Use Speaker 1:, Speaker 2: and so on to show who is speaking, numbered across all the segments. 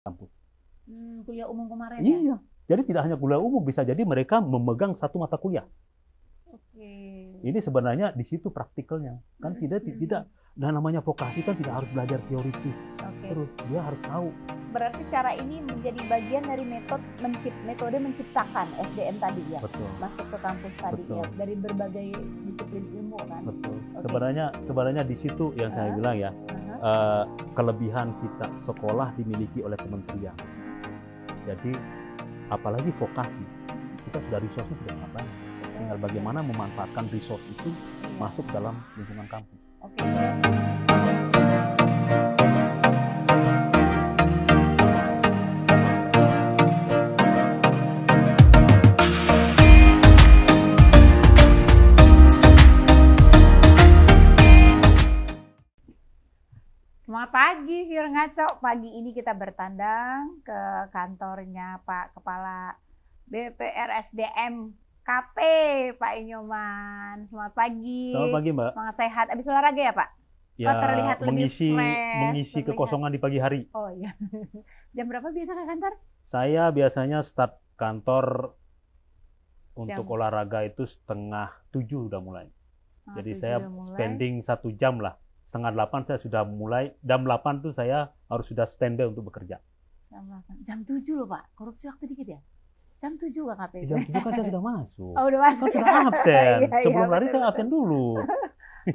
Speaker 1: kampus.
Speaker 2: Kuliah umum kemarin ya?
Speaker 1: Iya. Jadi tidak hanya kuliah umum, bisa jadi mereka memegang satu mata kuliah.
Speaker 2: Oke.
Speaker 1: Ini sebenarnya di situ praktikalnya. Kan tidak. Dan namanya vokasi kan tidak harus belajar teoritis.
Speaker 2: Oke.
Speaker 1: Terus dia harus tahu.
Speaker 2: Berarti cara ini menjadi bagian dari metode menciptakan SDM tadi ya?
Speaker 1: Betul.
Speaker 2: Masuk ke kampus tadi ya, dari berbagai disiplin ilmu kan?
Speaker 1: Betul.
Speaker 2: Okay.
Speaker 1: Sebenarnya di situ yang saya bilang ya, kelebihan kita sekolah dimiliki oleh kementerian. Jadi apalagi vokasi, kita sudah resource sudah apa? Tinggal bagaimana memanfaatkan resource itu masuk dalam lingkungan kampus.
Speaker 2: Oke. Selamat pagi, Fir Ngaco. Pagi ini kita bertandang ke kantornya Pak Kepala BPRSDM KP, Pak Inyoman. Selamat pagi.
Speaker 1: Selamat pagi, Mbak.
Speaker 2: Semangat sehat. Habis olahraga ya, Pak?
Speaker 1: Ya,
Speaker 2: terlihat
Speaker 1: mengisi kekosongan di pagi hari.
Speaker 2: Oh iya. Jam berapa biasa ke kantor?
Speaker 1: Saya biasanya start kantor untuk olahraga itu 6:30 udah mulai. Jadi saya spending 1 jam lah. 7:30 saya sudah mulai, jam 8 tuh saya harus sudah standby untuk bekerja.
Speaker 2: Jam 7 loh Pak, korupsi waktu dikit ya? Jam 7 Kak KP?
Speaker 1: Jam 7 kan saya sudah masuk.
Speaker 2: Oh udah masuk?
Speaker 1: Kan sudah absen, sebelum
Speaker 2: iya,
Speaker 1: lari saya absen dulu.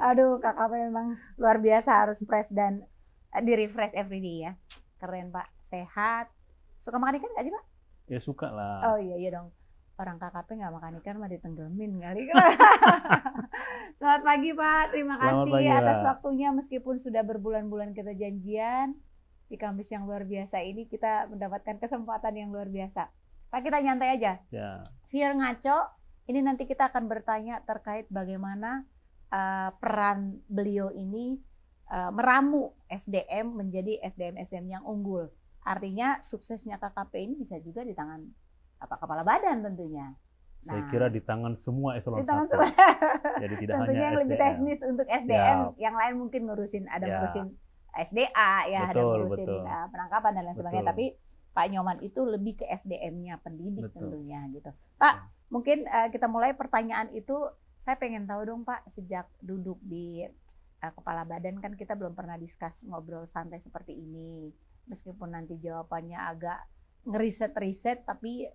Speaker 2: Aduh Kak KP memang luar biasa, harus fresh dan di-refresh everyday ya. Keren Pak, sehat. Suka makan ikan nggak sih Pak?
Speaker 1: Ya suka lah.
Speaker 2: Oh iya dong. Orang KKP nggak makan ikan mah ditenggelamin kali. Selamat pagi Pak, terima kasih atas waktunya meskipun sudah berbulan-bulan kita janjian di kampus yang luar biasa ini, kita mendapatkan kesempatan yang luar biasa. Pak, kita nyantai aja.
Speaker 1: Ya.
Speaker 2: Fir Ngaco, ini nanti kita akan bertanya terkait bagaimana peran beliau ini meramu SDM menjadi SDM yang unggul. Artinya suksesnya KKP ini bisa juga di tangan kepala badan tentunya.
Speaker 1: Saya kira di tangan semua eselon 1. Jadi tidak
Speaker 2: tentunya
Speaker 1: hanya
Speaker 2: yang lebih teknis untuk SDM, yang lain mungkin ngurusin ngurusin SDA ya, ada ngurusin penangkapan dan lain sebagainya. Tapi Pak Nyoman itu lebih ke SDM-nya, pendidik tentunya gitu. Pak, mungkin kita mulai pertanyaan itu. Saya pengen tahu dong Pak, sejak duduk di kepala badan kan kita belum pernah discuss ngobrol santai seperti ini. Meskipun nanti jawabannya agak ngeriset-riset, tapi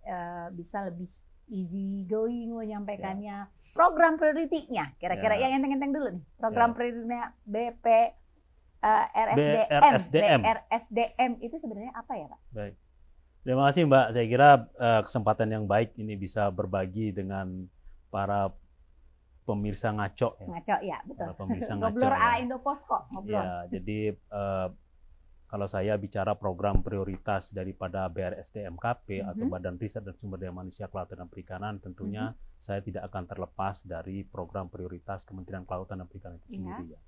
Speaker 2: bisa lebih easy going menyampaikannya. Program priority-nya, kira-kira yang enteng-enteng dulu nih. Program priority-nya BPRSDM itu sebenarnya apa ya Pak?
Speaker 1: Baik. Terima kasih Mbak. Saya kira kesempatan yang baik ini bisa berbagi dengan para pemirsa Ngaco ya.
Speaker 2: Ngaco ya, betul.
Speaker 1: Pemirsa
Speaker 2: Ngobrol ala Indopos kok, ngobrol.
Speaker 1: Ya, jadi kalau saya bicara program prioritas daripada BRSDM KP atau Badan Riset dan Sumber Daya Manusia Kelautan dan Perikanan, tentunya saya tidak akan terlepas dari program prioritas Kementerian Kelautan dan Perikanan itu sendiri. Ya.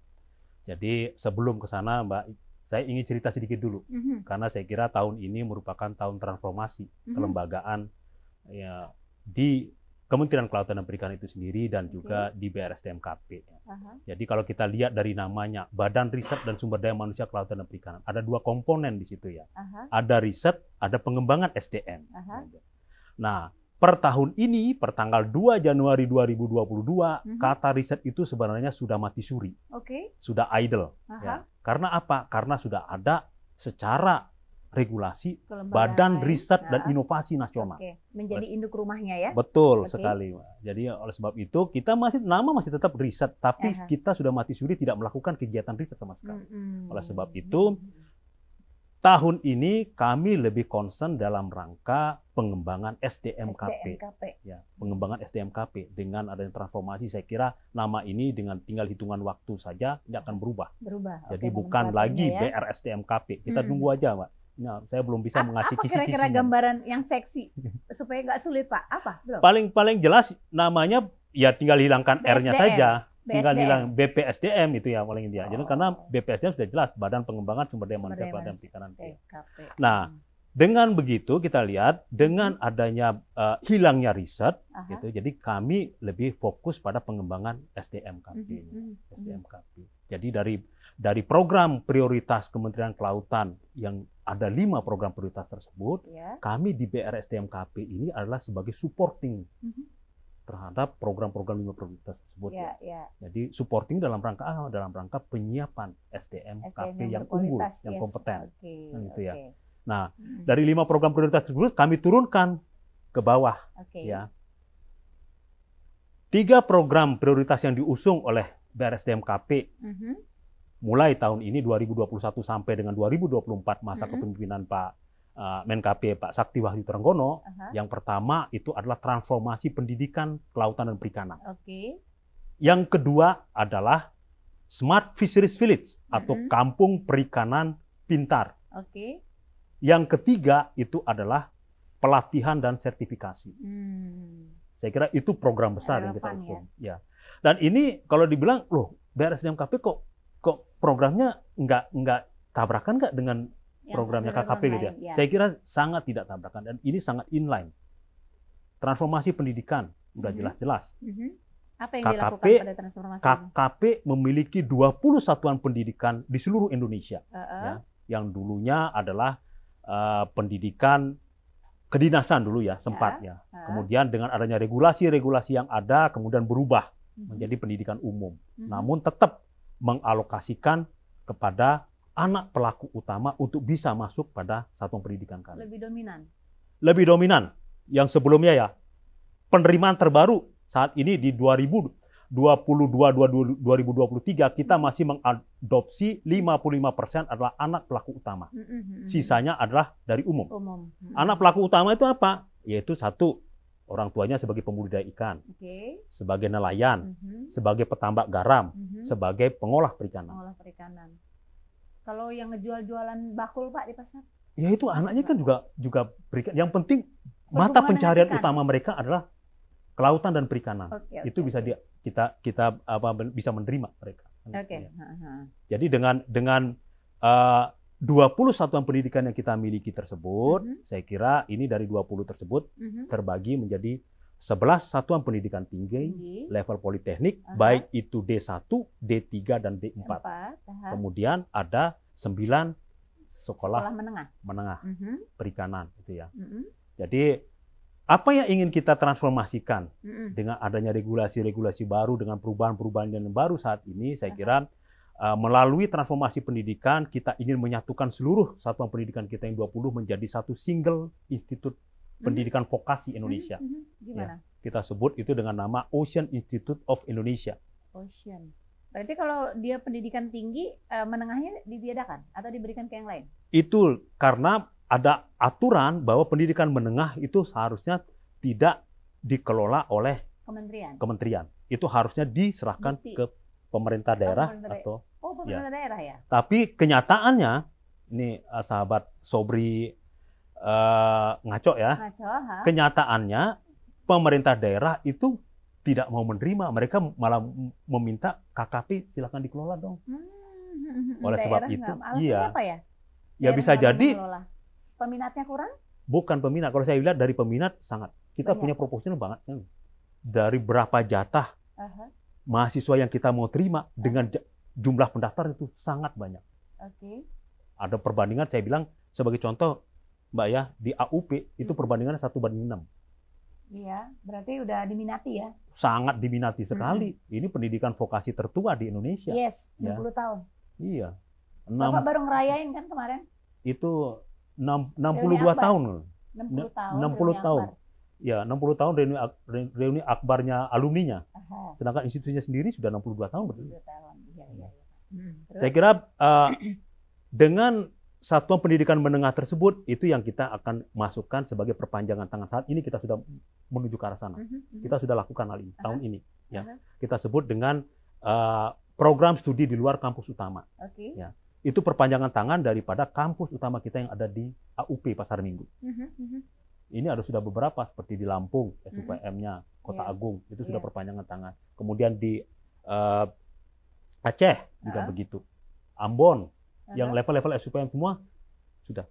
Speaker 1: Jadi sebelum ke sana Mbak, saya ingin cerita sedikit dulu, karena saya kira tahun ini merupakan tahun transformasi kelembagaan ya, di Kementerian Kelautan dan Perikanan itu sendiri dan juga di BRSDM KP. Jadi kalau kita lihat dari namanya, Badan Riset dan Sumber Daya Manusia Kelautan dan Perikanan, ada 2 komponen di situ ya. Ada riset, ada pengembangan SDM. Nah, per tahun ini, per tanggal 2 Januari 2022, kata riset itu sebenarnya sudah mati suri. Sudah idle. Ya. Karena apa? Karena sudah ada secara regulasi Badan Riset dan Inovasi Nasional.
Speaker 2: Menjadi induk rumahnya ya?
Speaker 1: Betul sekali. Jadi oleh sebab itu kita nama masih tetap riset, tapi kita sudah mati suri tidak melakukan kegiatan riset sama sekali. Oleh sebab itu tahun ini kami lebih concern dalam rangka pengembangan SDMKP. Ya, pengembangan SDMKP dengan adanya transformasi, saya kira nama ini dengan tinggal hitungan waktu saja tidak akan berubah. Jadi bukan lagi BRSDMKP. Kita tunggu aja, Mbak. Nah, saya belum bisa mengasih kisi-kisinya.
Speaker 2: Kira-kira gambaran yang seksi supaya nggak sulit Pak? Apa? Belum.
Speaker 1: Paling jelas namanya ya tinggal hilangkan R-nya saja. Tinggal hilang BPSDM itu ya paling intinya. Jadi karena BPSDM sudah jelas Badan Pengembangan Sumber Daya Manusia Kelautan dan Perikanan. Nah, dengan begitu kita lihat dengan adanya hilangnya riset, gitu, jadi kami lebih fokus pada pengembangan SDMKP. SDMKP. Jadi dari program prioritas Kementerian Kelautan yang ada 5 program prioritas tersebut, kami di BRSDMKP ini adalah sebagai supporting terhadap program-program 5 prioritas tersebut. Jadi supporting dalam rangka apa? Dalam rangka penyiapan SDM-KP yang unggul, yang kompeten. Gitu ya. Nah, dari 5 program prioritas tersebut kami turunkan ke bawah. Ya. 3 program prioritas yang diusung oleh BRSDMKP mulai tahun ini 2021 sampai dengan 2024 masa kepemimpinan Pak Menkp Pak Sakti Wahyu Trenggono. Yang pertama itu adalah transformasi pendidikan kelautan dan perikanan. Yang kedua adalah Smart Fisheries Village atau kampung perikanan pintar. Yang ketiga itu adalah pelatihan dan sertifikasi. Saya kira itu program besar yang kita usung. Ya. Dan ini kalau dibilang, loh BRSDMKP kok programnya nggak tabrakan nggak dengan programnya KKP gitu ya? Saya kira sangat tidak tabrakan dan ini sangat inline. Transformasi pendidikan udah jelas-jelas.
Speaker 2: Apa yang dilakukan pada transformasi
Speaker 1: KKP memiliki 20 satuan pendidikan di seluruh Indonesia. Ya, yang dulunya adalah pendidikan kedinasan dulu ya sempatnya. Kemudian dengan adanya regulasi-regulasi yang ada kemudian berubah menjadi pendidikan umum. Namun tetap mengalokasikan kepada anak pelaku utama untuk bisa masuk pada satuan pendidikan kami.
Speaker 2: Lebih dominan.
Speaker 1: Lebih dominan. Yang sebelumnya ya penerimaan terbaru saat ini di 2022-2023 kita masih mengadopsi 55% adalah anak pelaku utama. Sisanya adalah dari umum. Anak pelaku utama itu apa? Yaitu satu, orang tuanya sebagai pembudidaya ikan, sebagai nelayan, sebagai petambak garam, sebagai pengolah perikanan.
Speaker 2: Kalau yang ngejual-jualan bakul Pak di pasar?
Speaker 1: Ya itu anaknya kan juga berikan. Yang penting mata pencarian utama mereka adalah kelautan dan perikanan. Itu bisa kita bisa menerima mereka. Jadi dengan 20 satuan pendidikan yang kita miliki tersebut, saya kira ini dari 20 tersebut terbagi menjadi 11 satuan pendidikan tinggi level politeknik, baik itu D1, D3 dan D4. Kemudian ada 9 sekolah menengah perikanan itu ya. Jadi apa yang ingin kita transformasikan dengan adanya regulasi-regulasi baru, dengan perubahan-perubahan yang baru saat ini, saya kira melalui transformasi pendidikan kita ingin menyatukan seluruh satuan pendidikan kita yang 20 menjadi satu single institut pendidikan vokasi Indonesia.
Speaker 2: Gimana?
Speaker 1: Ya, kita sebut itu dengan nama Ocean Institute of Indonesia.
Speaker 2: Ocean. Berarti kalau dia pendidikan tinggi, menengahnya ditiadakan atau diberikan ke yang lain? Itu
Speaker 1: karena ada aturan bahwa pendidikan menengah itu seharusnya tidak dikelola oleh kementerian. Itu harusnya diserahkan ke pemerintah daerah atau
Speaker 2: pemerintah daerah ya.
Speaker 1: Tapi kenyataannya ini sahabat Sobri ngaco ya. Kenyataannya pemerintah daerah itu tidak mau menerima, mereka malah meminta KKP silakan dikelola dong. Oleh sebab itu,
Speaker 2: iya. Apa ya?
Speaker 1: Ya bisa jadi
Speaker 2: peminatnya kurang?
Speaker 1: Bukan peminat. Kalau saya lihat dari peminat sangat. Kita punya proporsional banget. Dari berapa jatah mahasiswa yang kita mau terima dengan jumlah pendaftar itu sangat banyak. Ada perbandingan, saya bilang sebagai contoh, Mbak ya, di AUP itu perbandingannya 1:6.
Speaker 2: Iya, berarti udah diminati ya?
Speaker 1: Sangat diminati sekali. Ini pendidikan vokasi tertua di Indonesia.
Speaker 2: Yes, 60 tahun.
Speaker 1: Iya.
Speaker 2: Bapak baru ngerayain kan kemarin?
Speaker 1: Itu 62 tahun.
Speaker 2: 60 tahun.
Speaker 1: 60 tahun. Ya, 60 tahun reuni akbarnya alumninya. Sedangkan institusinya sendiri sudah 62 tahun. Saya kira dengan satuan pendidikan menengah tersebut, itu yang kita akan masukkan sebagai perpanjangan tangan. Saat ini kita sudah menuju ke arah sana. Kita sudah lakukan hal ini tahun ini. Ya. Kita sebut dengan program studi di luar kampus utama. Ya. Itu perpanjangan tangan daripada kampus utama kita yang ada di AUP Pasar Minggu. Ini ada sudah beberapa seperti di Lampung, SUPM-nya, Kota Agung, itu sudah perpanjangan tangan. Kemudian di Aceh juga begitu. Ambon, yang level-level SUPM semua sudah.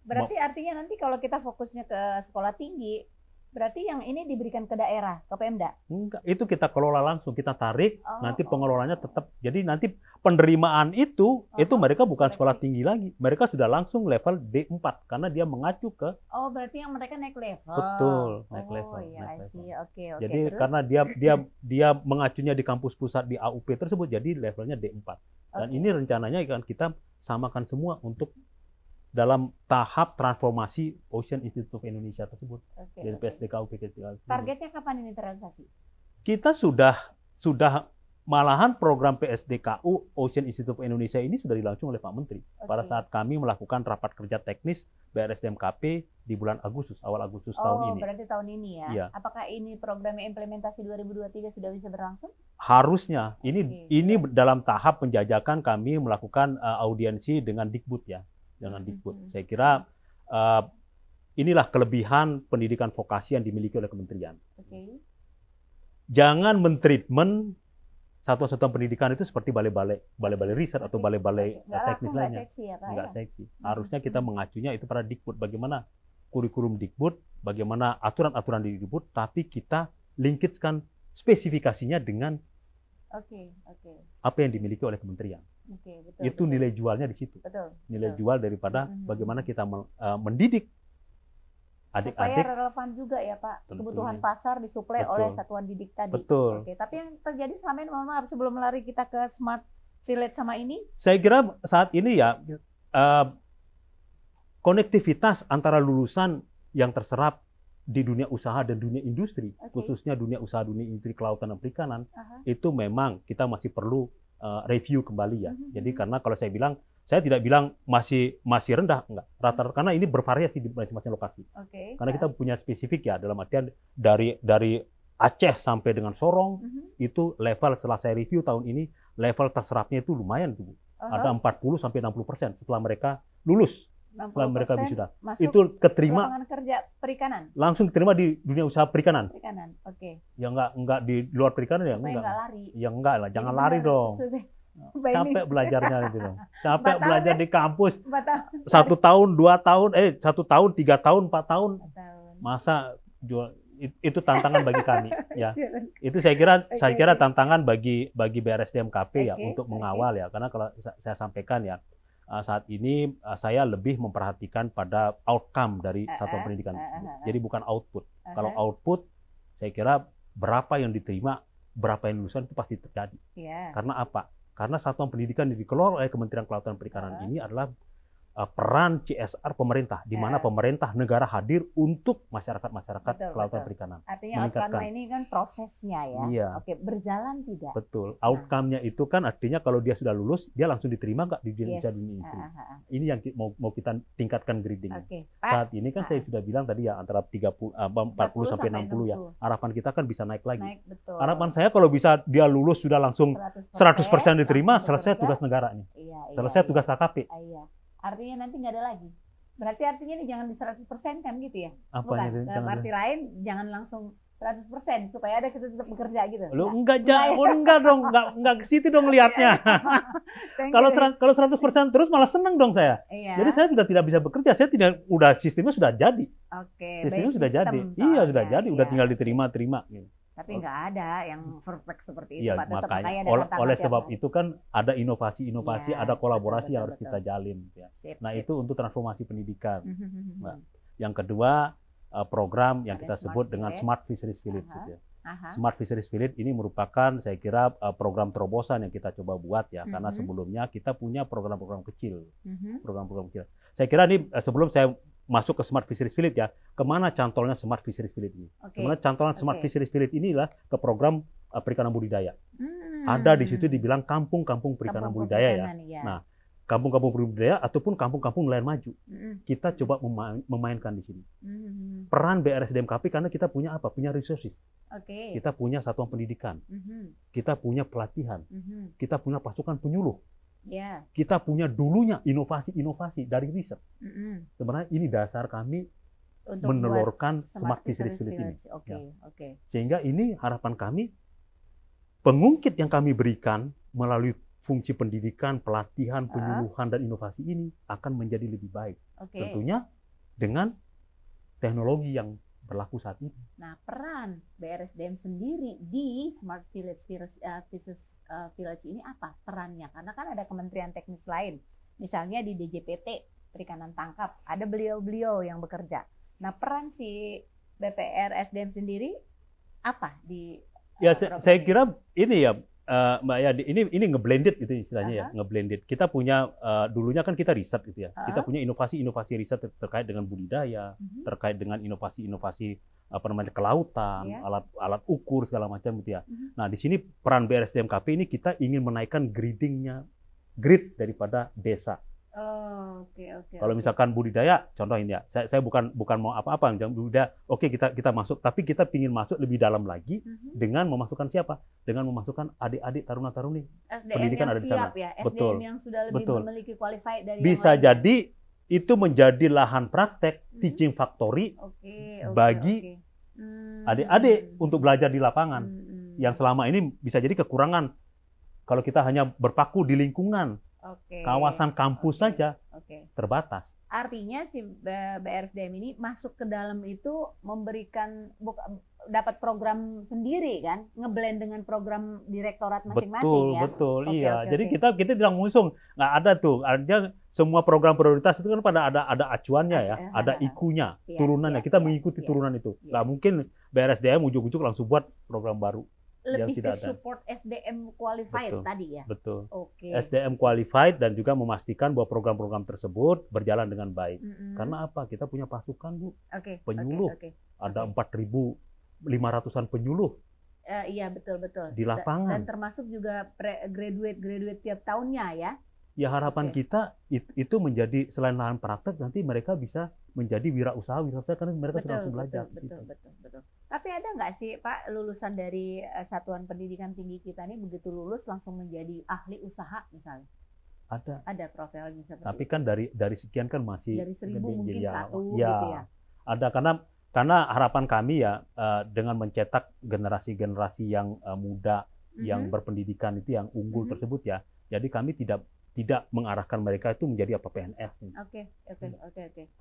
Speaker 2: Berarti artinya nanti kalau kita fokusnya ke sekolah tinggi, Berarti yang ini diberikan ke daerah, ke Pemda?
Speaker 1: Enggak, itu kita kelola langsung, kita tarik, nanti pengelolanya tetap. Jadi nanti penerimaan itu mereka bukan sekolah tinggi lagi, mereka sudah langsung level D4 karena dia mengacu ke.
Speaker 2: Oh, berarti yang mereka naik level.
Speaker 1: Betul, naik level.
Speaker 2: Oh iya,
Speaker 1: naik level.
Speaker 2: Oke.
Speaker 1: Jadi
Speaker 2: terus?
Speaker 1: karena dia mengacunya di kampus pusat di AUP tersebut, jadi levelnya D4. Dan ini rencananya kan kita samakan semua untuk dalam tahap transformasi Ocean Institute of Indonesia tersebut dari PSDKU PKTU.
Speaker 2: Targetnya kapan ini terrealisasi?
Speaker 1: Kita sudah malahan program PSDKU Ocean Institute of Indonesia ini sudah dilaunching oleh Pak Menteri pada saat kami melakukan rapat kerja teknis BRSDMKP di bulan Agustus, awal Agustus tahun ini.
Speaker 2: Oh, berarti tahun ini ya?
Speaker 1: Iya.
Speaker 2: Apakah ini programnya implementasi 2023 sudah bisa berlangsung?
Speaker 1: Harusnya. Ini dalam tahap penjajakan kami melakukan audiensi dengan Dikbud ya. Dengan Dikbud. Saya kira inilah kelebihan pendidikan vokasi yang dimiliki oleh kementerian. Jangan mentreatment satuan-satuan pendidikan itu seperti balai-balai riset atau balai-balai teknis lainnya. Nggak seksi. Harusnya kita mengacunya itu pada Dikbud. Bagaimana kurikulum Dikbud, bagaimana aturan-aturan di Dikbud, tapi kita linkitkan spesifikasinya dengan apa yang dimiliki oleh kementerian. Itu nilai jualnya di situ. Nilai jual daripada bagaimana kita mendidik adik-adik.
Speaker 2: Supaya relevan juga ya Pak, kebutuhan pasar disuplai oleh satuan didik tadi.
Speaker 1: Betul.
Speaker 2: Tapi yang terjadi selama ini, mohon maaf sebelum lari kita ke Smart Village sama ini.
Speaker 1: Saya kira saat ini ya konektivitas antara lulusan yang terserap di dunia usaha dan dunia industri, khususnya dunia usaha, dunia industri kelautan dan perikanan, itu memang kita masih perlu review kembali ya. Jadi karena kalau saya tidak bilang masih rendah, enggak. Rata-rata karena ini bervariasi di masing-masing lokasi. Karena kita punya spesifik ya, dalam artian dari Aceh sampai dengan Sorong, itu level setelah saya review tahun ini, level terserapnya itu lumayan tuh. Ada 40-60% setelah mereka lulus. Setelah mereka wisuda, itu keterima
Speaker 2: lapangan kerja perikanan.
Speaker 1: Langsung diterima di dunia usaha perikanan. Ya enggak di luar perikanan ya enggak.
Speaker 2: Lari.
Speaker 1: Ya enggak lah, jangan lari dong. Capek belajarnya gitu dong. Capek belajar di kampus. 1 tahun, 2 tahun, 1 tahun, 3 tahun, 4 tahun. Masa jual itu tantangan bagi kami ya. Itu saya kira tantangan bagi BRSDMKP ya untuk mengawal ya. Karena kalau saya sampaikan ya, saat ini saya lebih memperhatikan pada outcome dari satuan pendidikan. Jadi bukan output. Kalau output, saya kira berapa yang diterima, berapa yang lulusan itu pasti terjadi. Karena apa? Karena satuan pendidikan yang dikelola oleh Kementerian Kelautan dan Perikanan ini adalah peran CSR pemerintah, di mana pemerintah negara hadir untuk masyarakat kelautan perikanan.
Speaker 2: Artinya outcome ini kan prosesnya ya.
Speaker 1: Iya.
Speaker 2: Berjalan tidak?
Speaker 1: Betul. Outcome-nya itu kan artinya kalau dia sudah lulus, dia langsung diterima nggak di dunia industri. Ini yang mau kita tingkatkan grading. Saat ini kan saya sudah bilang tadi ya antara 40 sampai 60 ya. Harapan kita kan bisa naik lagi. Harapan saya kalau bisa dia lulus sudah langsung 100% diterima, selesai tugas negaranya. Selesai tugas KKP.
Speaker 2: Artinya nanti nggak ada lagi. Berarti artinya ini jangan di 100% kan gitu ya?
Speaker 1: Apanya?
Speaker 2: Bukan. Dalam arti lain jangan langsung 100% supaya ada kita tetap bekerja gitu.
Speaker 1: Lu enggak dong, enggak ke situ dong lihatnya. Kalau 100% terus malah seneng dong saya. Jadi saya sudah tidak bisa bekerja, sistemnya sudah jadi. Sistemnya sudah jadi. Iya, sudah jadi, udah tinggal diterima gitu.
Speaker 2: Tapi nggak ada yang perfect seperti itu, Pak.
Speaker 1: Makanya oleh sebab itu kan ada inovasi-inovasi, ada kolaborasi yang harus kita jalin. Ya. Nah itu untuk transformasi pendidikan. Yang kedua program yang kita sebut dengan Smart Fisheries Village. Gitu ya. Smart Fisheries Village ini merupakan saya kira program terobosan yang kita coba buat ya, karena sebelumnya kita punya program-program kecil, program-program kecil. Saya kira ini sebelum saya masuk ke Smart Fisheries Village ya, kemana cantolnya Smart Fisheries Village ini? Sebenarnya cantolnya Smart Fisheries Village inilah ke program perikanan budidaya. Ada di situ dibilang kampung-kampung perikanan budidaya ya. Nah, kampung-kampung budidaya ataupun kampung-kampung nelayan maju. Kita coba memainkan di sini. Peran BRSDMKP karena kita punya apa? Punya resources. Kita punya satuan pendidikan. Kita punya pelatihan. Kita punya pasukan penyuluh. Kita punya dulunya inovasi-inovasi dari riset. Sebenarnya ini dasar kami untuk menelurkan Smart Fisheries Village ini. Sehingga ini harapan kami, pengungkit yang kami berikan melalui fungsi pendidikan, pelatihan, penyuluhan, dan inovasi ini akan menjadi lebih baik. Tentunya dengan teknologi yang berlaku saat ini.
Speaker 2: Nah, peran BRSDM sendiri di Smart Village Village ini apa perannya? Karena kan ada kementerian teknis lain, misalnya di DJPT Perikanan Tangkap, ada beliau-beliau yang bekerja. Nah, peran si BPRSDM sendiri apa di
Speaker 1: ya saya kira ini ya Mbak Yadi, ini ngeblended gitu istilahnya ya, ngeblended. Kita punya dulunya kan kita riset gitu ya. Kita punya inovasi-inovasi riset terkait dengan budidaya, terkait dengan inovasi-inovasi apa namanya kelautan, alat ukur segala macam gitu ya. Nah, di sini peran BRSDMKP ini kita ingin menaikkan grid daripada desa. Kalau misalkan budidaya, contoh ini ya, saya bukan mau apa-apa, budidaya, oke kita masuk, tapi kita ingin masuk lebih dalam lagi dengan memasukkan siapa? Dengan memasukkan adik-adik taruna-taruni. Pendidikan ada di sana.
Speaker 2: Ya?
Speaker 1: Betul.
Speaker 2: SDM yang sudah lebih memiliki qualified dari
Speaker 1: bisa jadi itu menjadi lahan praktek teaching factory bagi adik-adik untuk belajar di lapangan. Yang selama ini bisa jadi kekurangan kalau kita hanya berpaku di lingkungan. Kawasan kampus saja terbatas.
Speaker 2: Artinya si BRSDM ini masuk ke dalam itu memberikan dapat program sendiri kan, ngeblend dengan program direktorat masing-masing ya.
Speaker 1: Betul, iya. Jadi kita tidak mengusung, nggak ada tuh. Artinya semua program prioritas itu kan pada ada acuannya ya, ada IQ-nya, turunannya. Kita mengikuti turunan itu. Nggak mungkin BRSDM ujuk-ujuk langsung buat program baru.
Speaker 2: Lebih ke support SDM qualified tadi ya?
Speaker 1: Betul. SDM qualified dan juga memastikan bahwa program-program tersebut berjalan dengan baik. Karena apa? Kita punya pasukan, Bu. Penyuluh. Ada 4.500-an penyuluh.
Speaker 2: Iya, betul.
Speaker 1: Di lapangan.
Speaker 2: Dan termasuk juga graduate tiap tahunnya ya?
Speaker 1: Ya harapan kita itu menjadi selain lahan praktek, nanti mereka bisa menjadi wirausaha karena mereka sudah langsung belajar.
Speaker 2: Betul. Tapi ada nggak sih Pak lulusan dari satuan pendidikan tinggi kita ini begitu lulus langsung menjadi ahli usaha misalnya? Ada profilnya seperti
Speaker 1: tapi kan dari sekian kan masih
Speaker 2: dari 1.000 mungkin satu
Speaker 1: ya,
Speaker 2: gitu ya.
Speaker 1: Ada karena harapan kami ya dengan mencetak generasi-generasi yang muda yang berpendidikan itu yang unggul tersebut ya. Jadi kami tidak mengarahkan mereka itu menjadi apa PNS.
Speaker 2: Oke.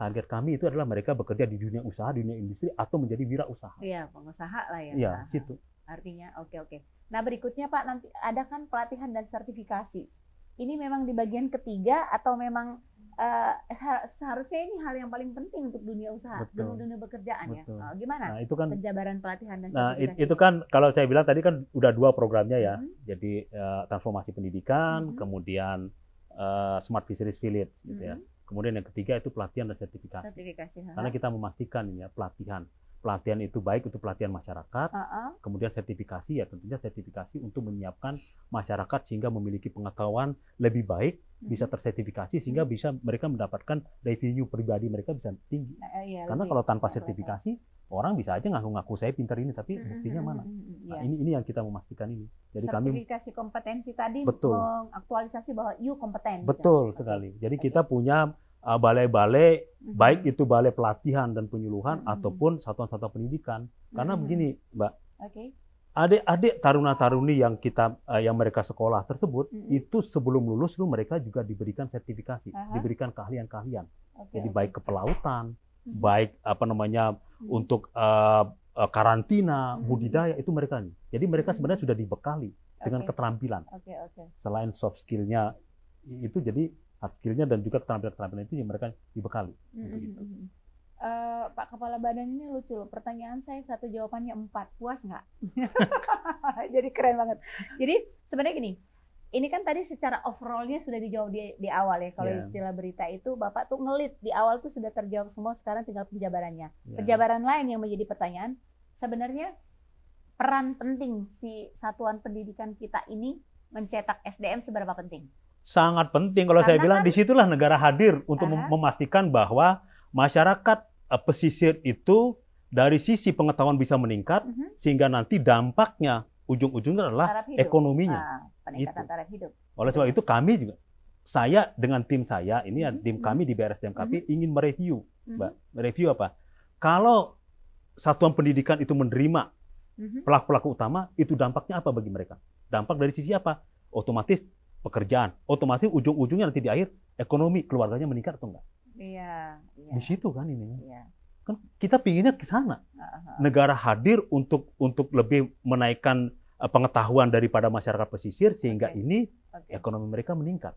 Speaker 1: Target kami itu adalah mereka bekerja di dunia usaha, dunia industri atau menjadi wirausaha.
Speaker 2: Iya, pengusaha lah ya.
Speaker 1: Iya, situ.
Speaker 2: Artinya oke. Nah, berikutnya Pak nanti ada kan pelatihan dan sertifikasi. Ini memang di bagian ketiga atau memang seharusnya ini hal yang paling penting untuk dunia usaha, dunia pekerjaan ya. Gimana?
Speaker 1: Nah, itu kan
Speaker 2: penjabaran pelatihan dan
Speaker 1: sertifikasi. Itu kan kalau saya bilang tadi kan udah 2 programnya ya. Jadi transformasi pendidikan, kemudian Smart Fisheries Village gitu ya. Kemudian yang ketiga itu pelatihan dan sertifikasi. Karena kita memastikan ya pelatihan itu baik untuk pelatihan masyarakat, kemudian sertifikasi ya tentunya sertifikasi untuk menyiapkan masyarakat sehingga memiliki pengetahuan lebih baik, bisa tersertifikasi sehingga bisa mereka mendapatkan revenue pribadi mereka bisa tinggi. Karena kalau tanpa sertifikasi orang bisa aja ngaku-ngaku saya pintar ini tapi buktinya mana? Nah, ini yang kita memastikan ini. Jadi
Speaker 2: sertifikasi kompetensi tadi mengaktualisasi bahwa you kompeten.
Speaker 1: Betul sekali. Jadi kita punya balai-balai, baik itu balai pelatihan dan penyuluhan ataupun satuan-satuan pendidikan. Karena begini, Mbak, adik-adik taruna-taruni yang mereka sekolah tersebut itu sebelum lulus mereka juga diberikan sertifikasi, diberikan keahlian-keahlian. Jadi baik kepelautan, baik untuk karantina, budidaya itu mereka nih. Jadi mereka sebenarnya sudah dibekali dengan keterampilan. Selain soft skill-nya itu jadi hard skill-nya dan juga keterampilan itu yang mereka dibekali.
Speaker 2: Pak Kepala Badan ini lucu loh. Pertanyaan saya 1 jawabannya 4. Puas nggak? Jadi keren banget. Jadi sebenarnya gini, ini kan tadi secara overall-nya sudah dijawab di awal ya. Kalau istilah berita itu Bapak tuh ngelit di awal tuh sudah terjawab semua, sekarang tinggal penjabarannya. Penjabaran lain yang menjadi pertanyaan, sebenarnya peran penting si satuan pendidikan kita ini mencetak SDM seberapa penting?
Speaker 1: Sangat penting kalau saya bilang disitulah negara hadir untuk memastikan bahwa masyarakat pesisir itu dari sisi pengetahuan bisa meningkat sehingga nanti dampaknya ujung-ujungnya adalah ekonominya.
Speaker 2: Peningkatan taraf hidup.
Speaker 1: Oleh sebab itu kami juga, saya dengan tim saya ini tim kami di BRSDMKP ingin mereview, Mbak. Mereview apa? Kalau satuan pendidikan itu menerima pelaku-pelaku utama, itu dampaknya apa bagi mereka? Dampak dari sisi apa? Otomatis pekerjaan, otomatis ujung-ujungnya nanti di akhir ekonomi keluarganya meningkat atau enggak?
Speaker 2: Iya.
Speaker 1: Di situ kan ini.
Speaker 2: Iya.
Speaker 1: Kan kita pinginnya ke sana. Negara hadir untuk lebih menaikkan pengetahuan daripada masyarakat pesisir sehingga ini ekonomi mereka meningkat.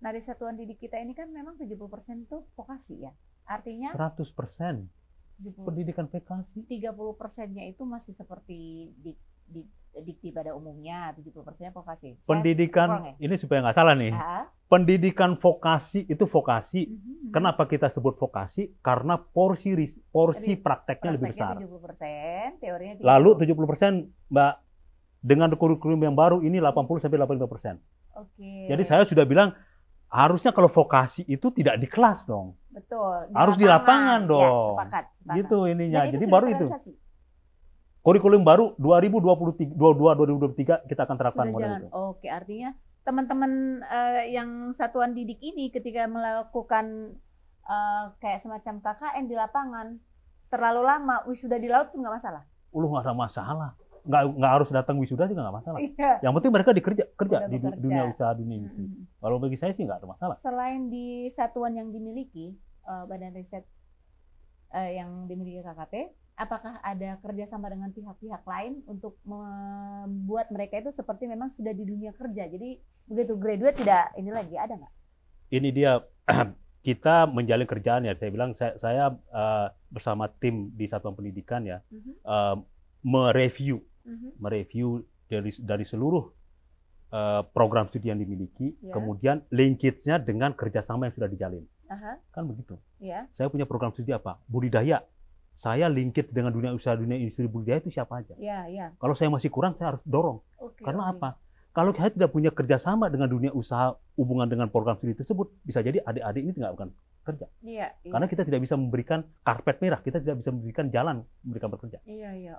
Speaker 2: Nah, di satuan didik kita ini kan memang 70% itu vokasi ya. Artinya
Speaker 1: 100% pendidikan vokasi.
Speaker 2: 30%-nya itu masih seperti dikti pada umumnya, 70%-nya vokasi.
Speaker 1: Pendidikan ini supaya nggak salah nih. Pendidikan vokasi itu vokasi. Kenapa kita sebut vokasi? Karena porsi prakteknya lebih besar.
Speaker 2: 70%, teorinya 30%.
Speaker 1: Lalu 70%, Mbak, dengan kurikulum yang baru ini 80-85%. Jadi saya sudah bilang harusnya kalau vokasi itu tidak di kelas dong.
Speaker 2: Betul.
Speaker 1: Harus di lapangan dong.
Speaker 2: Ya, sepakat.
Speaker 1: Gitu ininya. Jadi baru itu. Kurikulum baru 2023 kita akan terapkan model itu.
Speaker 2: Oke, artinya teman-teman yang satuan didik ini ketika melakukan kayak semacam KKN di lapangan terlalu lama, wisuda di laut itu nggak masalah?
Speaker 1: Nggak ada masalah. Nggak harus datang wisuda juga nggak masalah. Yang penting mereka kerja di dunia usaha, dunia industri. Kalau bagi saya sih nggak ada masalah.
Speaker 2: Selain di satuan yang dimiliki badan riset yang dimiliki KKP, apakah ada kerjasama dengan pihak-pihak lain untuk membuat mereka itu seperti memang sudah di dunia kerja? Jadi begitu graduate tidak ini lagi, ada nggak? Ini dia
Speaker 1: kita menjalin kerjaan ya. Saya bilang saya bersama tim di satuan pendidikan ya mereview dari seluruh program studi yang dimiliki, kemudian linkage-nya dengan kerjasama yang sudah dijalin. Kan begitu. Saya punya program studi apa? Budidaya. Saya linkage dengan dunia usaha, dunia industri budidaya itu siapa aja. Kalau saya masih kurang, saya harus dorong. Karena apa? Kalau saya tidak punya kerjasama dengan dunia usaha, hubungan dengan program studi tersebut, bisa jadi adik-adik ini tidak akan kerja. Karena kita tidak bisa memberikan karpet merah, kita tidak bisa memberikan jalan mereka bekerja.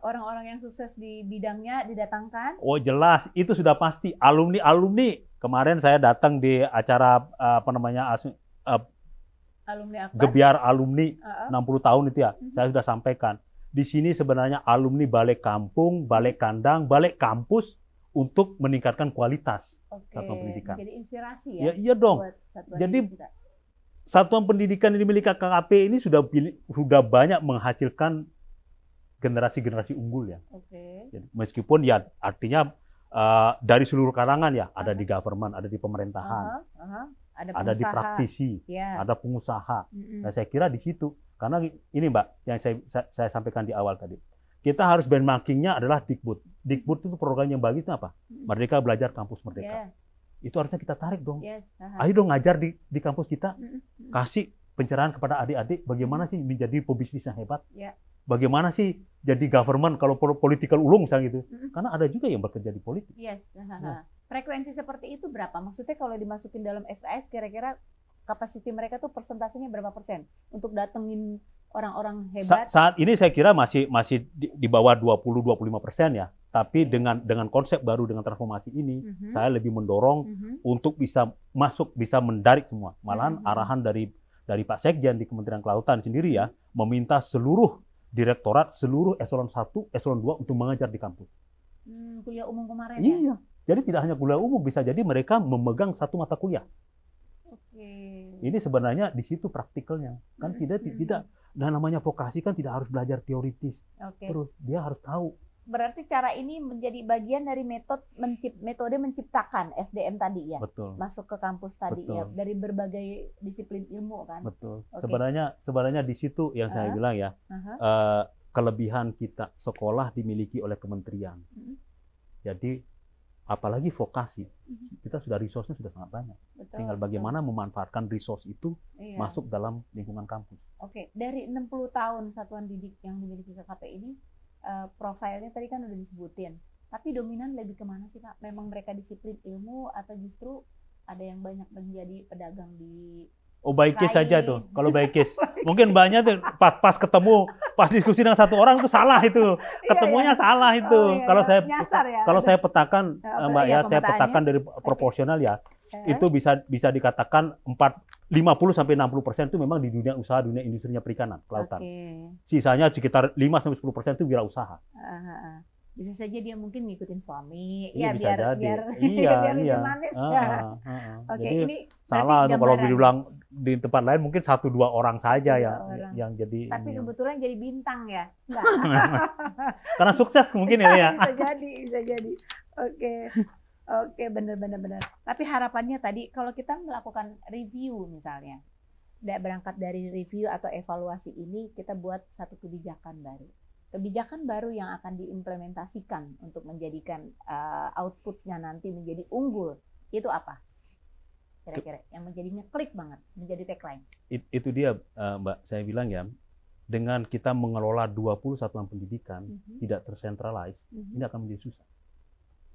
Speaker 2: Orang-orang yang sukses di bidangnya didatangkan.
Speaker 1: Oh jelas, itu sudah pasti. Alumni. Kemarin saya datang di acara
Speaker 2: alumni
Speaker 1: Gebiar alumni 60 tahun itu ya. Saya sudah sampaikan. Di sini sebenarnya alumni balik kampung, balik kandang, balik kampus untuk meningkatkan kualitas satuan pendidikan.
Speaker 2: Jadi inspirasi ya.
Speaker 1: Iya dong. Jadi satuan pendidikan yang dimiliki KKP ini sudah banyak menghasilkan generasi-generasi unggul ya. Jadi, meskipun ya artinya dari seluruh kalangan ya, ada di government, ada di pemerintahan, ada di praktisi, ada pengusaha. Nah, saya kira di situ. Karena ini Mbak, yang saya sampaikan di awal tadi. Kita harus benchmarking-nya adalah Dikbud. Dikbud itu program yang bagus itu apa? Merdeka Belajar Kampus Merdeka. Itu harusnya kita tarik dong. Ayo dong ngajar di kampus kita. Kasih pencerahan kepada adik-adik bagaimana sih menjadi pebisnis yang hebat. Bagaimana sih jadi government kalau political ulung misalnya gitu. Karena ada juga yang bekerja di politik.
Speaker 2: Frekuensi seperti itu berapa? Maksudnya kalau dimasukin dalam SAS kira-kira kapasiti mereka tuh persentasenya berapa persen untuk datengin orang-orang hebat?
Speaker 1: Saat ini saya kira masih di bawah 20-25% ya. Tapi dengan konsep baru, dengan transformasi ini, saya lebih mendorong untuk bisa masuk, bisa mendarik semua. Malahan arahan dari Pak Sekjen di Kementerian Kelautan sendiri ya, meminta seluruh direktorat, seluruh eselon 1, eselon 2 untuk mengajar di kampus.
Speaker 2: Kuliah umum kemarin ya?
Speaker 1: Iya. Jadi tidak hanya kuliah umum, bisa jadi mereka memegang satu mata kuliah. Ini sebenarnya di situ praktikalnya. Kan tidak dan namanya vokasi kan tidak harus belajar teoritis. Terus dia harus tahu.
Speaker 2: Berarti cara ini menjadi bagian dari metode menciptakan SDM tadi ya?
Speaker 1: Betul.
Speaker 2: Masuk ke kampus tadi ya, dari berbagai disiplin ilmu kan?
Speaker 1: Betul. Sebenarnya di situ yang saya bilang ya, kelebihan kita sekolah dimiliki oleh kementerian. Jadi apalagi vokasi, kita sudah resource-nya sudah sangat banyak. Tinggal bagaimana memanfaatkan resource itu masuk dalam lingkungan kampus.
Speaker 2: Dari 60 tahun satuan didik yang dimiliki KKP ini, profilnya tadi kan udah disebutin. Tapi dominan lebih kemana sih Pak? Memang mereka disiplin ilmu atau justru ada yang banyak menjadi pedagang di
Speaker 1: baik case saja tuh. Kalau baik case, mungkin banyak tuh pas ketemu, pas diskusi dengan satu orang tuh salah itu. Ketemunya salah itu. Kalau saya petakan Mbak ya, saya petakan dari proporsional ya. Itu bisa dikatakan 50-60% itu memang di dunia usaha, dunia industrinya perikanan, kelautan. Sisanya sekitar 5-10% itu wirausaha.
Speaker 2: Bisa saja dia mungkin ngikutin suami,
Speaker 1: Iya,
Speaker 2: ya
Speaker 1: bisa
Speaker 2: biar
Speaker 1: jadi.
Speaker 2: biar
Speaker 1: Iya,
Speaker 2: biar lebih
Speaker 1: iya.
Speaker 2: manis ya. Oke,
Speaker 1: Jadi
Speaker 2: ini berarti
Speaker 1: salah tuh kalau
Speaker 2: gambaran.
Speaker 1: dibilang di tempat lain mungkin 1-2 orang saja
Speaker 2: orang.
Speaker 1: yang jadi.
Speaker 2: Tapi
Speaker 1: ini.
Speaker 2: kebetulan jadi bintang ya. Enggak.
Speaker 1: Karena sukses mungkin ya.
Speaker 2: Bisa jadi, bisa jadi. Oke. Oke, benar. Tapi harapannya tadi kalau kita melakukan review misalnya, berangkat dari review atau evaluasi ini kita buat satu kebijakan baru. Kebijakan baru yang akan diimplementasikan untuk menjadikan outputnya nanti menjadi unggul, itu apa? Kira-kira yang menjadinya klik banget, menjadi tagline.
Speaker 1: Itu dia Mbak, saya bilang ya, dengan kita mengelola 20 satuan pendidikan tidak tersentralize, ini akan menjadi susah.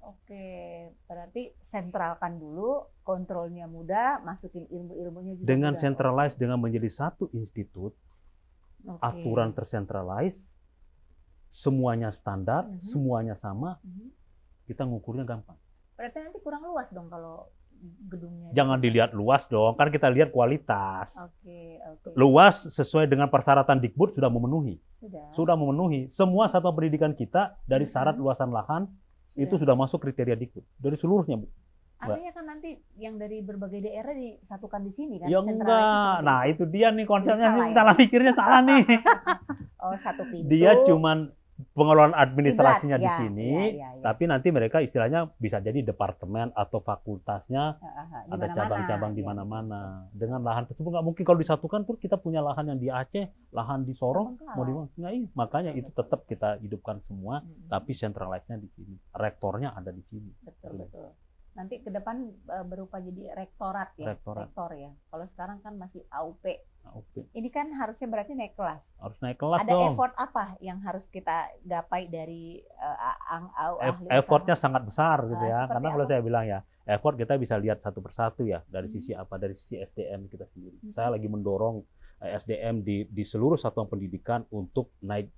Speaker 2: Oke, berarti sentralkan dulu, kontrolnya mudah, masukin ilmu-ilmunya juga
Speaker 1: dengan
Speaker 2: mudah.
Speaker 1: centralize, dengan menjadi satu institut, aturan tersentralize, semuanya standar, semuanya sama, kita ngukurnya gampang.
Speaker 2: Berarti nanti kurang luas dong kalau gedungnya.
Speaker 1: Jangan dilihat luas dong, kan kita lihat kualitas.
Speaker 2: Oke.
Speaker 1: Luas sesuai dengan persyaratan Dikbud sudah memenuhi.
Speaker 2: Sudah
Speaker 1: memenuhi. Semua satuan pendidikan kita dari syarat luasan lahan itu sudah masuk kriteria Dikbud dari seluruhnya, Bu.
Speaker 2: Artinya kan nanti yang dari berbagai daerah disatukan di sini kan?
Speaker 1: Ya enggak. Nah, itu dia nih konsepnya, salah pikirnya salah nih.
Speaker 2: Oh, satu pintu.
Speaker 1: Dia cuman pengelolaan administrasinya di
Speaker 2: ya,
Speaker 1: sini,
Speaker 2: ya.
Speaker 1: tapi nanti mereka istilahnya bisa jadi departemen atau fakultasnya ada cabang-cabang di mana-mana. Dengan lahan tersebut nggak mungkin kalau disatukan tuh kita punya lahan yang di Aceh, lahan di Sorong, mau di mana? Makanya itu tetap kita hidupkan semua, tapi centralize-nya di sini. Rektornya ada di sini.
Speaker 2: Betul. Nanti ke depan berupa jadi rektorat ya, rektor ya. Kalau sekarang kan masih AUP. Ini kan harusnya berarti naik kelas.
Speaker 1: Harus naik kelas
Speaker 2: ada
Speaker 1: dong.
Speaker 2: Effort apa yang harus kita gapai dari
Speaker 1: effortnya sangat besar gitu ya. Karena kalau saya bilang ya, effort kita bisa lihat satu persatu ya, dari sisi apa? Dari sisi SDM kita sendiri. Saya lagi mendorong SDM di seluruh satuan pendidikan untuk naik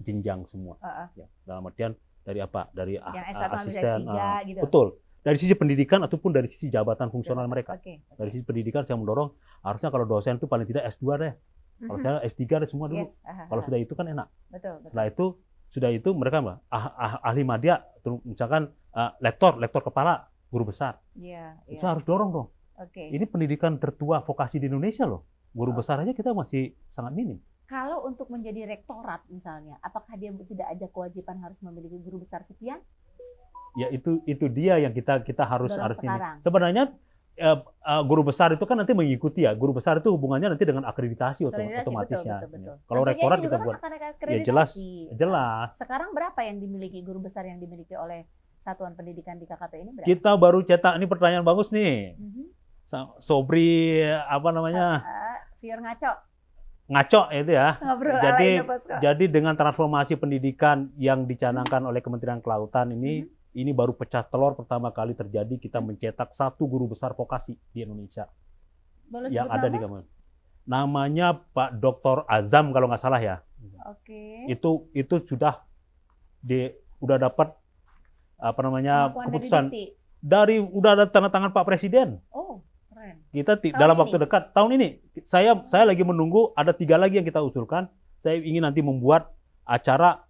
Speaker 1: jenjang semua. Ya, dalam artian dari apa? Dari asisten, gitu. Betul. Dari sisi pendidikan ataupun dari sisi jabatan fungsional mereka. Dari sisi pendidikan saya mendorong harusnya kalau dosen itu paling tidak S2 deh. Kalau saya S3 deh semua dulu. Kalau sudah itu kan enak.
Speaker 2: Betul.
Speaker 1: Setelah itu mereka ahli madya, misalkan lektor kepala, guru besar. Itu harus dorong dong. Ini pendidikan tertua vokasi di Indonesia loh. Guru besar aja kita masih sangat minim.
Speaker 2: Kalau untuk menjadi rektorat misalnya, apakah dia tidak ada kewajiban harus memiliki guru besar sekian?
Speaker 1: Ya itu dia yang kita harus ini. Sebenarnya guru besar itu kan nanti mengikuti ya. Guru besar itu hubungannya nanti dengan akreditasi otomatisnya.
Speaker 2: Betul.
Speaker 1: Kalau rektorat kita buat ya jelas.
Speaker 2: Sekarang berapa yang dimiliki guru besar yang dimiliki oleh satuan pendidikan di KKP ini? Berapa?
Speaker 1: Kita baru cetak, ini pertanyaan bagus nih. Sobri apa namanya?
Speaker 2: Fior ngaco
Speaker 1: itu ya. Jadi dengan transformasi pendidikan yang dicanangkan oleh Kementerian Kelautan ini baru pecah telur pertama kali terjadi, kita mencetak 1 guru besar vokasi di Indonesia. Yang ada di Kementerian. Namanya Pak Dr. Azam kalau nggak salah ya. Itu sudah dapat apa namanya keputusan udah ada tanda tangan Pak Presiden. Kita dalam waktu dekat tahun ini saya lagi menunggu ada 3 lagi yang kita usulkan. Saya ingin nanti membuat acara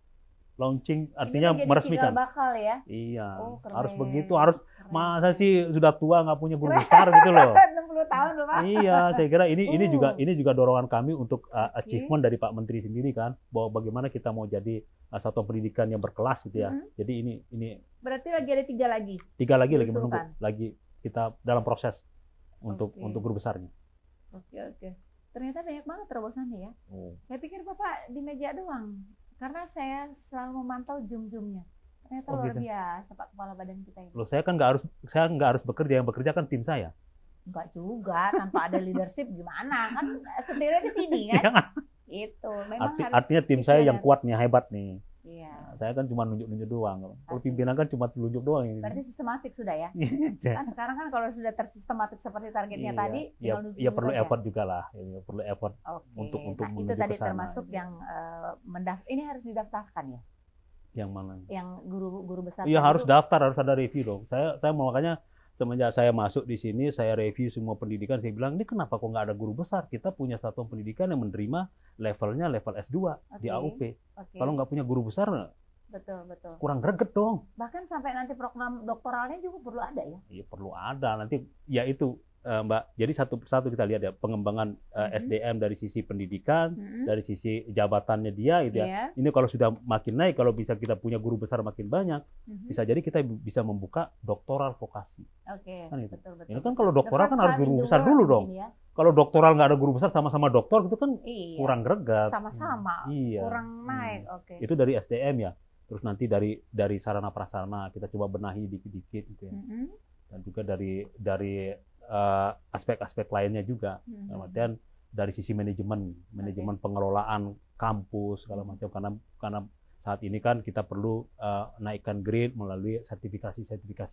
Speaker 1: launching, artinya meresmikan.
Speaker 2: Bakal ya?
Speaker 1: Iya, harus begitu. Masa sih sudah tua nggak punya guru besar gitu loh.
Speaker 2: 60 tahun loh Pak.
Speaker 1: Iya, saya kira ini juga dorongan kami untuk achievement dari Pak Menteri sendiri kan, bahwa bagaimana kita mau jadi satuan pendidikan yang berkelas gitu ya. Jadi ini.
Speaker 2: Berarti lagi ada 3 lagi.
Speaker 1: 3 lagi menunggu, lagi kita dalam proses untuk guru besarnya.
Speaker 2: Oke. Ternyata banyak banget terobosannya ya. Saya pikir Bapak di meja doang. Karena saya selalu memantau Zoom-nya. Ternyata luar biasa Pak Kepala Badan kita ini.
Speaker 1: Loh, saya nggak harus bekerja, yang bekerja kan tim saya.
Speaker 2: Enggak juga, tanpa ada leadership gimana? Kan sendiri di sini kan. Itu memang
Speaker 1: artinya tim saya yang kuatnya, hebat nih.
Speaker 2: Iya.
Speaker 1: Nah, saya kan cuma nunjuk-nunjuk doang. Kalau pimpinan kan cuma tunjuk doang.
Speaker 2: Berarti sistematik sudah ya? Kan sekarang kan kalau sudah tersistematik seperti targetnya tadi,
Speaker 1: ya perlu effort juga lah. Perlu effort untuk
Speaker 2: menuju itu tadi kesana. Termasuk yang ini harus didaftarkan ya?
Speaker 1: Yang mana?
Speaker 2: Yang guru besar.
Speaker 1: Iya harus daftar, harus ada review dong. Saya makanya semenjak saya masuk di sini, saya review semua pendidikan, saya bilang, ini kenapa kok nggak ada guru besar? Kita punya satuan pendidikan yang menerima levelnya level S2 di AUP. Kalau nggak punya guru besar,
Speaker 2: Betul.
Speaker 1: Kurang greget dong.
Speaker 2: Bahkan sampai nanti program doktoralnya juga perlu ada ya?
Speaker 1: Iya perlu ada. Nanti ya itu Mbak. Jadi satu persatu kita lihat ya pengembangan SDM dari sisi pendidikan, dari sisi jabatannya dia, gitu ya. Ini kalau sudah makin naik, kalau bisa kita punya guru besar makin banyak, bisa jadi kita bisa membuka doktoral vokasi.
Speaker 2: Oke.
Speaker 1: Kan itu.
Speaker 2: Betul.
Speaker 1: Ini kan kalau doktoral kan harus guru besar dulu dong. Ya? Kalau doktoral nggak ada guru besar sama-sama doktor itu kan kurang greget.
Speaker 2: Sama-sama. Kurang naik. Oke.
Speaker 1: Itu dari SDM ya. Terus nanti dari sarana prasarana kita coba benahi dikit-dikit gitu ya. Dan juga dari aspek-aspek lainnya juga, kemudian dari sisi manajemen pengelolaan kampus segala macam, karena saat ini kan kita perlu naikkan grade melalui sertifikasi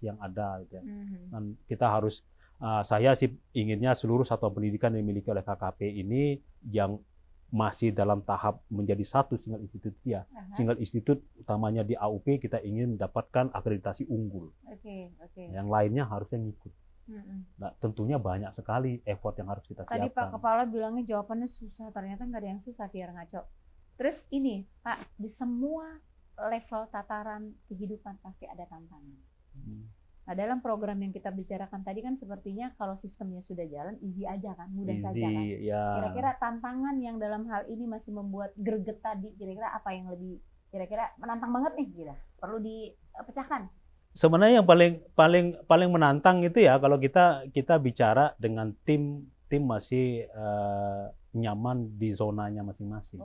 Speaker 1: yang ada, gitu ya. Dan kita harus, saya sih inginnya seluruh satuan pendidikan yang dimiliki oleh KKP ini yang masih dalam tahap menjadi satu single institute ya, single institute utamanya di AUP kita ingin mendapatkan akreditasi unggul. Yang lainnya harusnya ngikut. Nah, tentunya banyak sekali effort yang harus kita siapkan.
Speaker 2: Tadi Pak Kepala bilangnya jawabannya susah, ternyata nggak ada yang susah, biar ngaco. Terus ini Pak, di semua level tataran kehidupan pasti ada tantangan. Nah, dalam program yang kita bicarakan tadi kan sepertinya kalau sistemnya sudah jalan, easy aja kan, mudah saja kan.
Speaker 1: Ya.
Speaker 2: Kira-kira tantangan yang dalam hal ini masih membuat greget tadi, kira-kira apa yang lebih kira-kira menantang banget nih, gitu, perlu dipecahkan?
Speaker 1: Sebenarnya yang paling menantang itu ya kalau kita bicara dengan tim masih nyaman di zonanya masing-masing.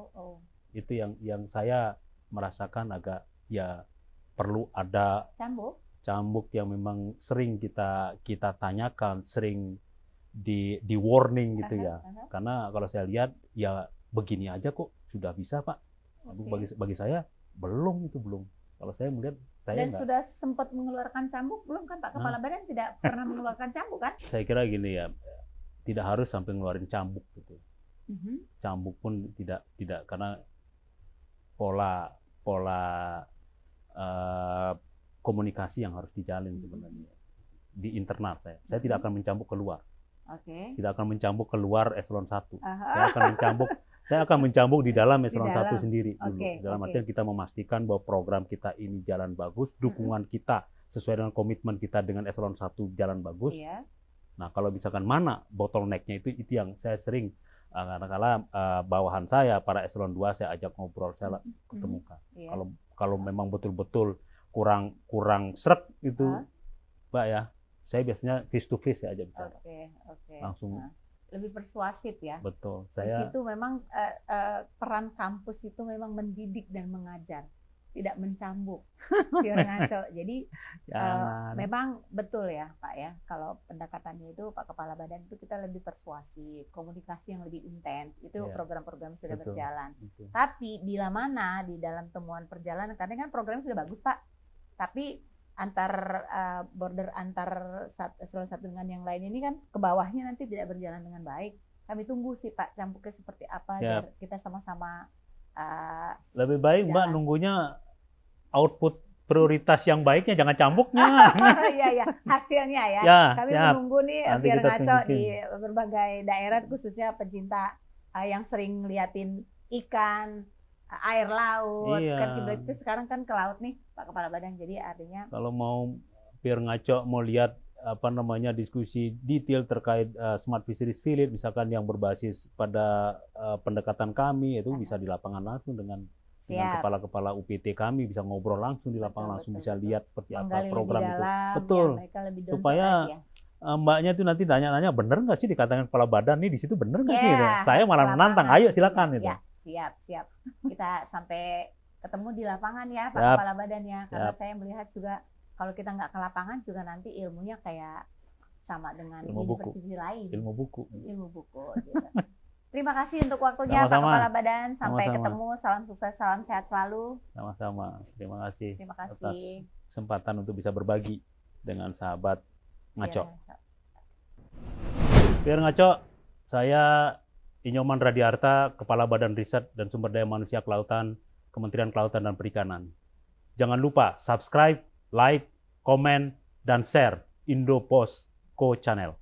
Speaker 1: Itu yang saya merasakan agak ya perlu ada cambuk yang memang sering kita tanyakan, sering di warning gitu ya. Karena kalau saya lihat ya begini aja kok sudah bisa Pak. Bagi saya belum. Kalau saya melihat
Speaker 2: dan sudah sempat mengeluarkan cambuk belum kan Pak Kepala Badan? Tidak pernah mengeluarkan cambuk kan? Saya
Speaker 1: kira gini ya, tidak harus sampai ngeluarin cambuk gitu. Cambuk pun tidak karena pola komunikasi yang harus dijalin sebenarnya di internal saya tidak akan mencambuk keluar. Tidak akan mencambuk keluar eselon 1. Saya akan mencambuk di dalam eselon 1 sendiri dulu. Dalam artian kita memastikan bahwa program kita ini jalan bagus, dukungan kita sesuai dengan komitmen kita dengan eselon 1 jalan bagus. Nah, kalau misalkan mana bottleneck-nya itu yang saya sering kadang-kadang bawahan saya para eselon 2 saya ajak ngobrol, saya ketemukan. Kalau memang betul-betul kurang srek itu, Mbak ya, saya biasanya face to face ya aja bicara. Langsung.
Speaker 2: Lebih persuasif ya.
Speaker 1: Betul.
Speaker 2: Di situ memang peran kampus itu memang mendidik dan mengajar, tidak mencambuk, biar ngaco. Jadi memang betul ya Pak ya, kalau pendekatannya itu Pak Kepala Badan itu kita lebih persuasif, komunikasi yang lebih intens, itu program-program sudah berjalan. Tapi bila mana di dalam temuan perjalanan, karena kan program sudah bagus Pak, tapi border antar eselon 1 dengan yang lain ini kan ke bawahnya nanti tidak berjalan dengan baik. Kami tunggu sih Pak cambuknya seperti apa biar kita sama-sama
Speaker 1: lebih baik jalan. Mbak nunggunya output prioritas yang baiknya, jangan cambuknya.
Speaker 2: Iya hasilnya ya. Kami menunggu nih nanti biar ngaco di berbagai daerah khususnya pecinta yang sering ngeliatin ikan, air laut, kan kiblat itu sekarang kan ke laut nih Pak Kepala Badan, jadi artinya
Speaker 1: kalau mau biar ngaco mau lihat diskusi detail terkait Smart Fisheries Village misalkan yang berbasis pada pendekatan kami itu bisa di lapangan langsung dengan kepala-kepala UPT kami, bisa ngobrol langsung di lapangan, langsung bisa lihat seperti apa program itu. Betul. Supaya Mbaknya itu nanti tanya-tanya bener nggak sih dikatakan kepala badan nih di situ bener nggak sih? Saya malah menantang, ayo silakan itu.
Speaker 2: Siap. Kita sampai ketemu di lapangan ya Pak Kepala Badan ya. Karena saya melihat juga kalau kita nggak ke lapangan juga nanti ilmunya kayak sama dengan universitas lain.
Speaker 1: Ilmu buku.
Speaker 2: Gitu. Terima kasih untuk waktunya Pak Kepala Badan. Sampai ketemu. Salam sukses, salam sehat selalu.
Speaker 1: Sama-sama. Terima kasih.
Speaker 2: Atas
Speaker 1: kesempatan untuk bisa berbagi dengan sahabat Ngaco. Biar Ngaco, saya Inyoman Radiarta, Kepala Badan Riset dan Sumber Daya Manusia Kelautan, Kementerian Kelautan dan Perikanan. Jangan lupa subscribe, like, komen, dan share Indo Post Co Channel.